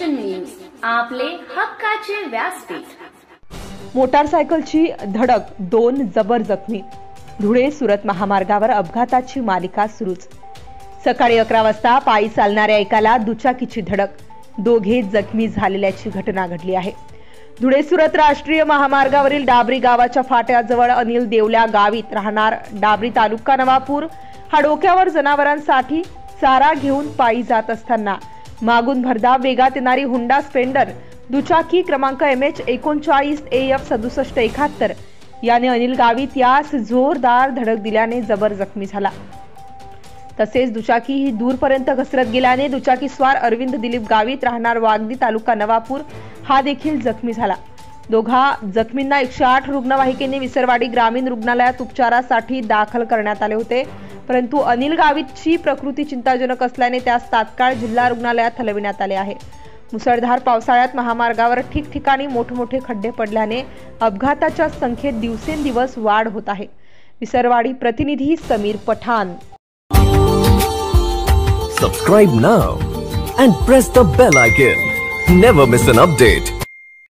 Nation news, आपले हक्काचे व्यासपीठ। मोटारसायकलची धडक, 2 जबर जखमी। धुळे सुरत महामार्गावर अपघाताची मालिका सुरूच। सकाळी 11 वाजता पायी चालणाऱ्या एकाला दुचाकीची धडक, दोघे जखमी झालेल्याची घटना घडली आहे। धुळे सुरत राष्ट्रीय महामार्गावरील डाबरी गावाच्या फाट्याजवळ अनिल देवल्या गावीत राहणार डाबरी तालुका नवापूर हा डोक्यावर जनावरांसाठी चारा घेऊन पायी जात असताना मागून भरधाव वेगात येणारी हुंडा स्प्लेंडर दुचाकी क्रमांक MH 39 AF 6771 याने अनिल गावीत यास जोरदार धडक दिल्याने जबर जखमी झाला। तसेच दुचाकी ही दूरपर्यंत घसरत गेल्याने दुचाकी स्वार अरविंद दिलीप गावीत राहणार वागदी तालुका नवापूर हा देखील जखमी झाला। दोघा जखमींना 108 रुग्णवाहिकेने विसरवाडी ग्रामीण रुग्णालयात उपचारासाठी दाखल करण्यात आले होते, परंतु अनिल गावीतची प्रकृती चिंताजनक असल्याने त्यास तात्काळ जिल्हा रुग्णालयात हलविण्यात आले आहे। मुसळधार पावसाळ्यात महामार्गावर ठिकठिकाणी मोठमोठे खड्डे पडल्याने अपघाताच्या संख्येत दिवसेंदिवस वाढ होत आहे। विसरवाडी प्रतिनिधी Sameer Pathan. Subscribe now and press the bell icon. Never miss an update.